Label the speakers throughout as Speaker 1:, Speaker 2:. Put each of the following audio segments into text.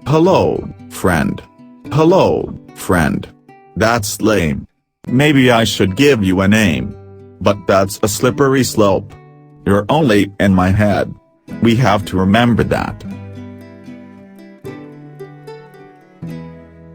Speaker 1: Hello, friend. Hello, friend. That's lame. Maybe I should give you a name. But that's a slippery slope. You're only in my head. We have to remember that.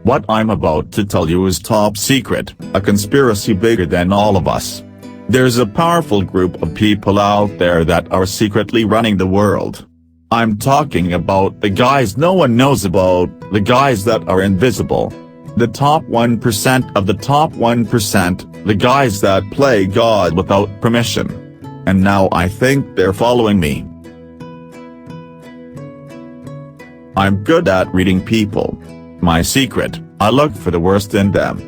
Speaker 1: What I'm about to tell you is top secret, a conspiracy bigger than all of us. There's a powerful group of people out there that are secretly running the world. I'm talking about the guys no one knows about, the guys that are invisible. The top 1% of the top 1%, the guys that play God without permission. And now I think they're following me. I'm good at reading people. My secret, I look for the worst in them.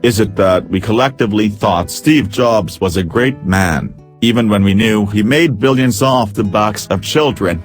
Speaker 1: Is it that we collectively thought Steve Jobs was a great man, even when we knew he made billions off the backs of children?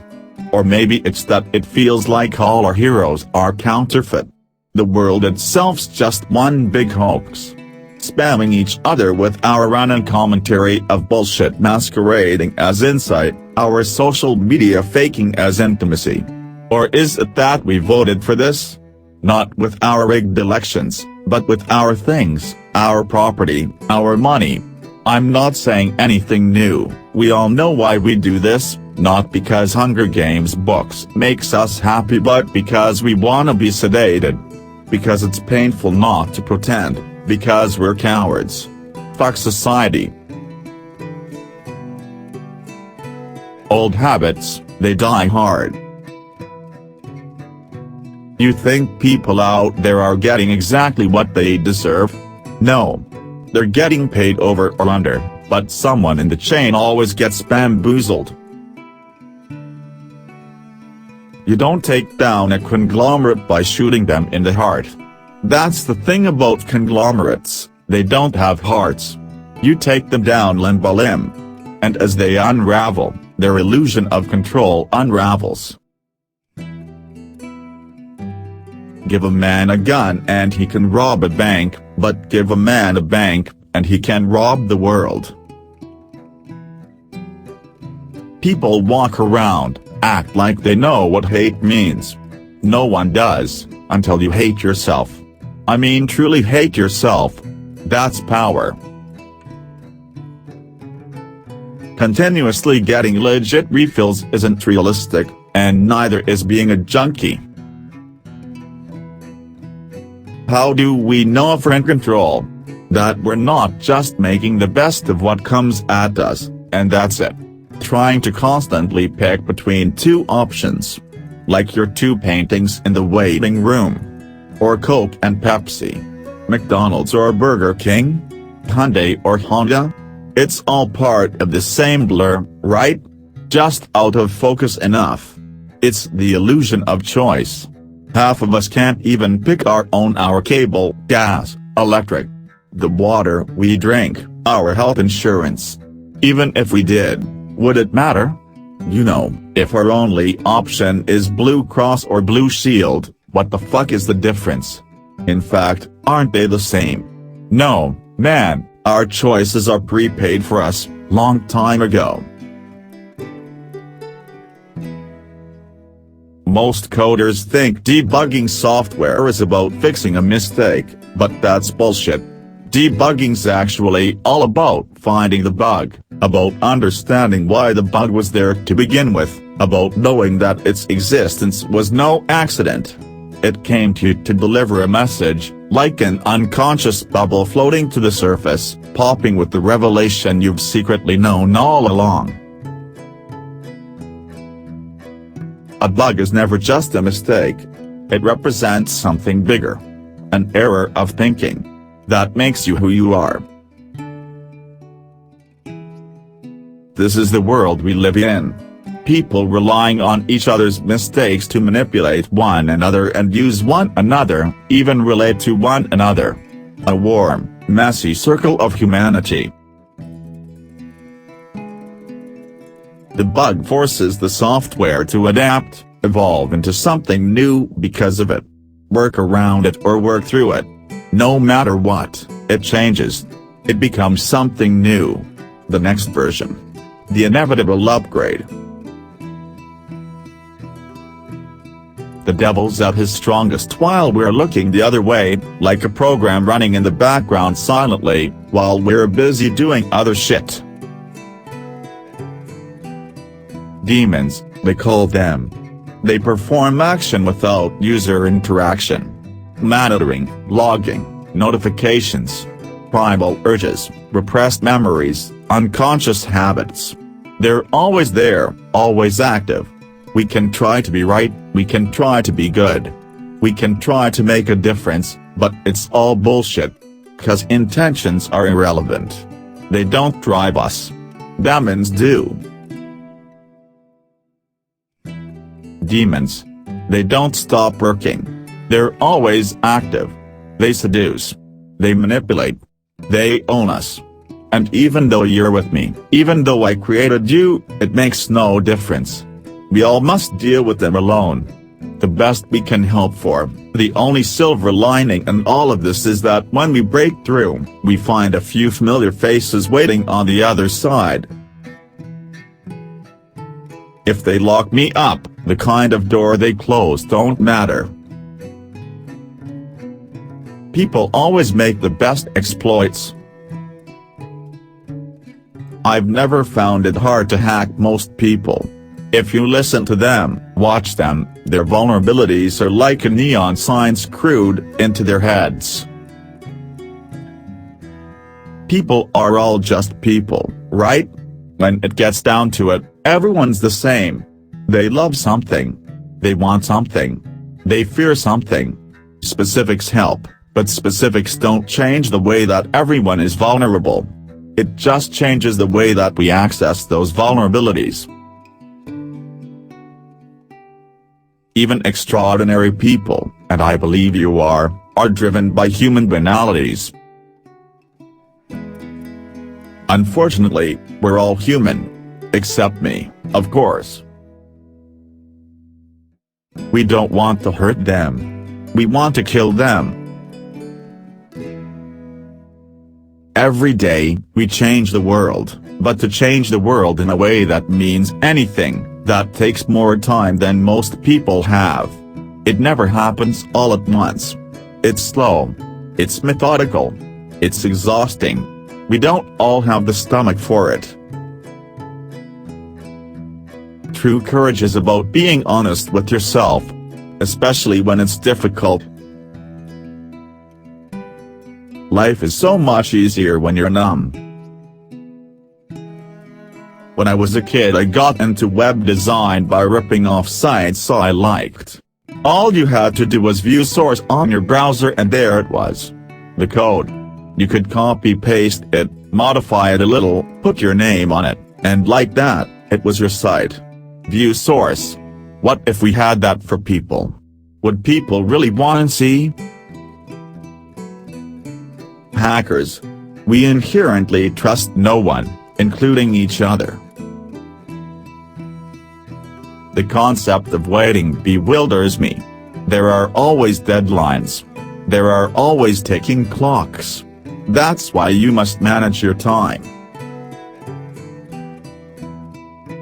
Speaker 1: Or maybe it's that it feels like all our heroes are counterfeit. The world itself's just one big hoax. Spamming each other with our random commentary of bullshit masquerading as insight, our social media faking as intimacy. Or is it that we voted for this? Not with our rigged elections, but with our things, our property, our money. I'm not saying anything new, we all know why we do this, not because Hunger Games books makes us happy but because we wanna be sedated. Because it's painful not to pretend, because we're cowards. Fuck society. Old habits, they die hard. You think people out there are getting exactly what they deserve? No. They're getting paid over or under, but someone in the chain always gets bamboozled. You don't take down a conglomerate by shooting them in the heart. That's the thing about conglomerates, they don't have hearts. You take them down limb by limb. And as they unravel, their illusion of control unravels. Give a man a gun and he can rob a bank, but give a man a bank, and he can rob the world. People walk around, act like they know what hate means. No one does, until you hate yourself. I mean truly hate yourself. That's power. Continuously getting legit refills isn't realistic, and neither is being a junkie. How do we know if we're in control? That we're not just making the best of what comes at us, and that's it. Trying to constantly pick between two options. Like your two paintings in the waiting room. Or Coke and Pepsi. McDonald's or Burger King? Hyundai or Honda? It's all part of the same blur, right? Just out of focus enough. It's the illusion of choice. Half of us can't even pick our cable, gas, electric, the water we drink, our health insurance. Even if we did, would it matter? You know, if our only option is Blue Cross or Blue Shield, what the fuck is the difference? In fact, aren't they the same? No, man, our choices are prepaid for us, long time ago. Most coders think debugging software is about fixing a mistake, but that's bullshit. Debugging's actually all about finding the bug, about understanding why the bug was there to begin with, about knowing that its existence was no accident. It came to you to deliver a message, like an unconscious bubble floating to the surface, popping with the revelation you've secretly known all along. A bug is never just a mistake. It represents something bigger. An error of thinking. That makes you who you are. This is the world we live in. People relying on each other's mistakes to manipulate one another and use one another, even relate to one another. A warm, messy circle of humanity. The bug forces the software to adapt, evolve into something new because of it. Work around it or work through it. No matter what, it changes. It becomes something new. The next version. The inevitable upgrade. The devil's at his strongest while we're looking the other way, like a program running in the background silently, while we're busy doing other shit. Demons, they call them. They perform action without user interaction. Monitoring, logging, notifications, primal urges, repressed memories, unconscious habits. They're always there, always active. We can try to be right, we can try to be good. We can try to make a difference, but it's all bullshit. 'Cause intentions are irrelevant. They don't drive us. Demons do. Demons. They don't stop working. They're always active. They seduce. They manipulate. They own us. And even though you're with me, even though I created you, it makes no difference. We all must deal with them alone. The best we can hope for, the only silver lining in all of this is that when we break through, we find a few familiar faces waiting on the other side. If they lock me up, the kind of door they close don't matter. People always make the best exploits. I've never found it hard to hack most people. If you listen to them, watch them, their vulnerabilities are like a neon sign screwed into their heads. People are all just people, right? When it gets down to it, everyone's the same. They love something. They want something. They fear something. Specifics help, but specifics don't change the way that everyone is vulnerable. It just changes the way that we access those vulnerabilities. Even extraordinary people, and I believe you are driven by human banalities. Unfortunately, we're all human. Except me, of course. We don't want to hurt them. We want to kill them. Every day, we change the world, but to change the world in a way that means anything, that takes more time than most people have. It never happens all at once. It's slow. It's methodical. It's exhausting. We don't all have the stomach for it. True courage is about being honest with yourself, especially when it's difficult. Life is so much easier when you're numb. When I was a kid, I got into web design by ripping off sites I liked. All you had to do was view source on your browser and there it was. The code. You could copy-paste it, modify it a little, put your name on it, and like that, it was your site. View source. What if we had that for people? Would people really want to see? Hackers. We inherently trust no one, including each other. The concept of waiting bewilders me. There are always deadlines. There are always ticking clocks. That's why you must manage your time.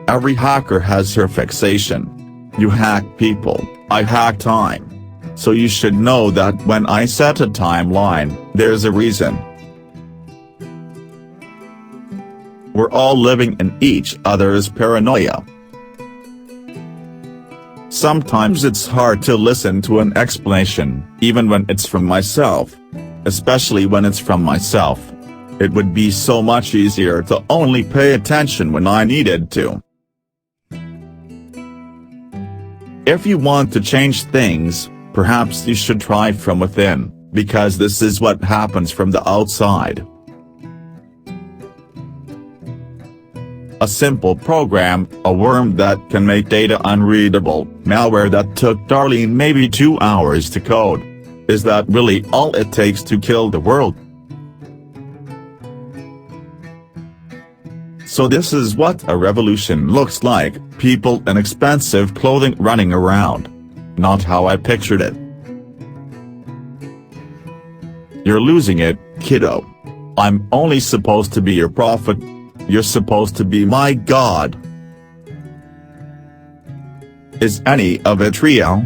Speaker 1: Every hacker has her fixation. You hack people, I hack time. So you should know that when I set a timeline, there's a reason. We're all living in each other's paranoia. Sometimes it's hard to listen to an explanation, even when it's from myself. Especially when it's from myself. It would be so much easier to only pay attention when I needed to. If you want to change things, perhaps you should try from within, because this is what happens from the outside. A simple program, a worm that can make data unreadable, malware that took Darlene maybe 2 hours to code. Is that really all it takes to kill the world? So this is what a revolution looks like, people in expensive clothing running around. Not how I pictured it. You're losing it, kiddo. I'm only supposed to be your prophet. You're supposed to be my god. Is any of it real?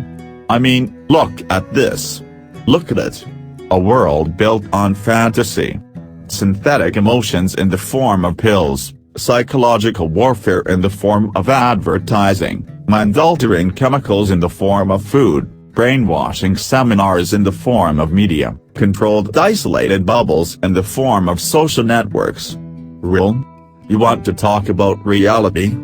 Speaker 1: I mean, look at this. Look at it. A world built on fantasy. Synthetic emotions in the form of pills, psychological warfare in the form of advertising, mind-altering chemicals in the form of food, brainwashing seminars in the form of media, controlled isolated bubbles in the form of social networks. Real? You want to talk about reality?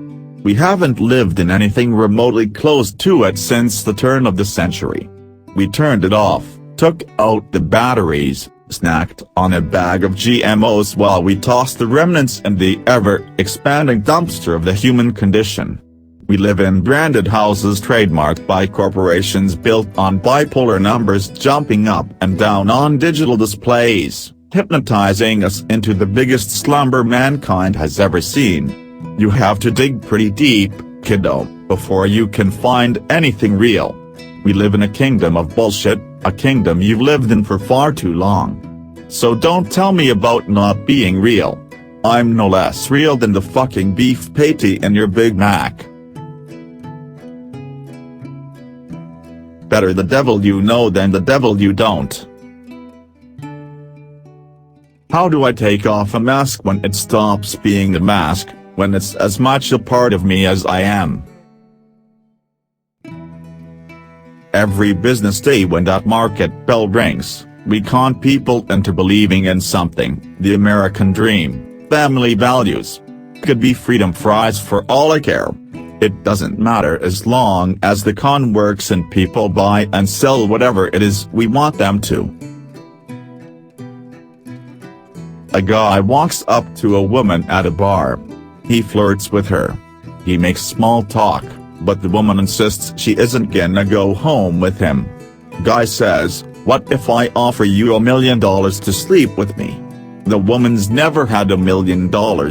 Speaker 1: We haven't lived in anything remotely close to it since the turn of the century. We turned it off, took out the batteries, snacked on a bag of GMOs while we tossed the remnants in the ever-expanding dumpster of the human condition. We live in branded houses trademarked by corporations built on bipolar numbers jumping up and down on digital displays, hypnotizing us into the biggest slumber mankind has ever seen. You have to dig pretty deep, kiddo, before you can find anything real. We live in a kingdom of bullshit, a kingdom you've lived in for far too long. So don't tell me about not being real. I'm no less real than the fucking beef patty in your Big Mac. Better the devil you know than the devil you don't. How do I take off a mask when it stops being a mask, when it's as much a part of me as I am? Every business day when that market bell rings, we con people into believing in something, the American dream, family values. Could be freedom fries for all I care. It doesn't matter as long as the con works and people buy and sell whatever it is we want them to. A guy walks up to a woman at a bar. He flirts with her. He makes small talk, but the woman insists she isn't gonna go home with him. Guy says, "What if I offer you $1 million to sleep with me?" The woman's never had $1 million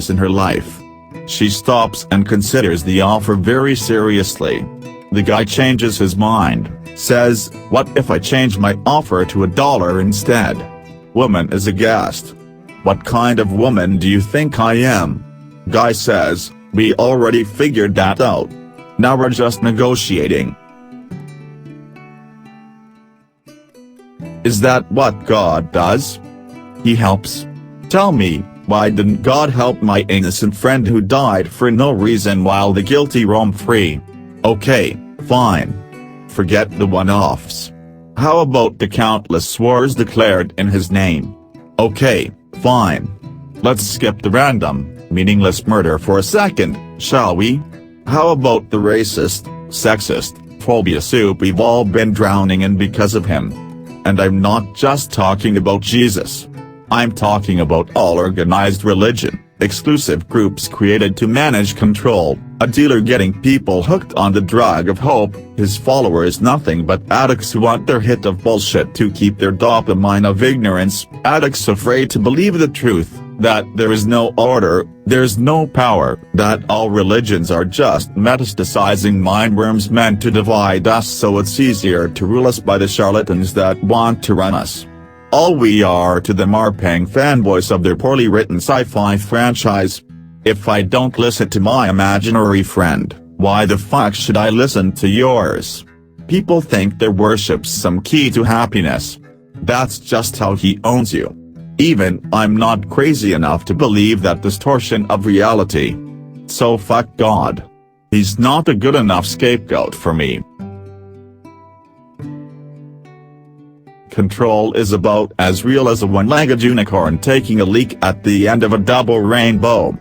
Speaker 1: in her life. She stops and considers the offer very seriously. The guy changes his mind, says, "What if I change my offer to $1 instead?" Woman is aghast. "What kind of woman do you think I am?" Guy says, "We already figured that out. Now we're just negotiating." Is that what God does? He helps? Tell me, why didn't God help my innocent friend who died for no reason while the guilty roam free? Okay, fine. Forget the one-offs. How about the countless wars declared in his name? Okay, fine. Let's skip the random, meaningless murder for a second, shall we? How about the racist, sexist, phobia soup we've all been drowning in because of him? And I'm not just talking about Jesus. I'm talking about all organized religion, exclusive groups created to manage control, a dealer getting people hooked on the drug of hope, his followers nothing but addicts who want their hit of bullshit to keep their dopamine of ignorance, addicts afraid to believe the truth, that there is no order, there's no power, that all religions are just metastasizing mindworms meant to divide us so it's easier to rule us by the charlatans that want to run us. All we are to them are paying fanboys of their poorly written sci-fi franchise. If I don't listen to my imaginary friend, why the fuck should I listen to yours? People think their worship's some key to happiness. That's just how he owns you. Even I'm not crazy enough to believe that distortion of reality. So fuck God. He's not a good enough scapegoat for me. Control is about as real as a one-legged unicorn taking a leak at the end of a double rainbow.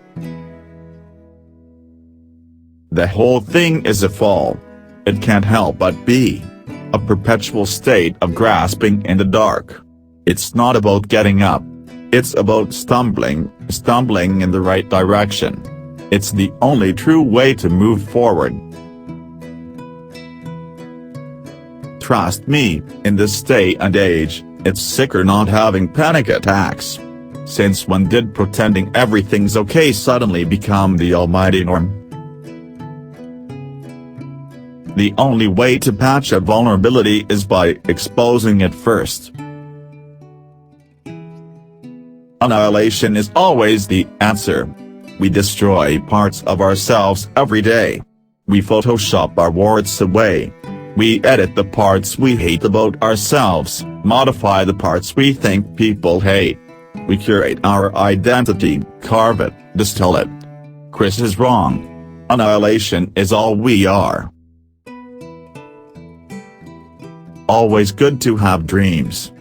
Speaker 1: The whole thing is a fall. It can't help but be. A perpetual state of grasping in the dark. It's not about getting up. It's about stumbling in the right direction. It's the only true way to move forward. Trust me, in this day and age, it's sicker not having panic attacks. Since when did pretending everything's okay suddenly become the almighty norm? The only way to patch a vulnerability is by exposing it first. Annihilation is always the answer. We destroy parts of ourselves every day. We Photoshop our warts away. We edit the parts we hate about ourselves, modify the parts we think people hate. We curate our identity, carve it, distill it. Chris is wrong. Annihilation is all we are. Always good to have dreams.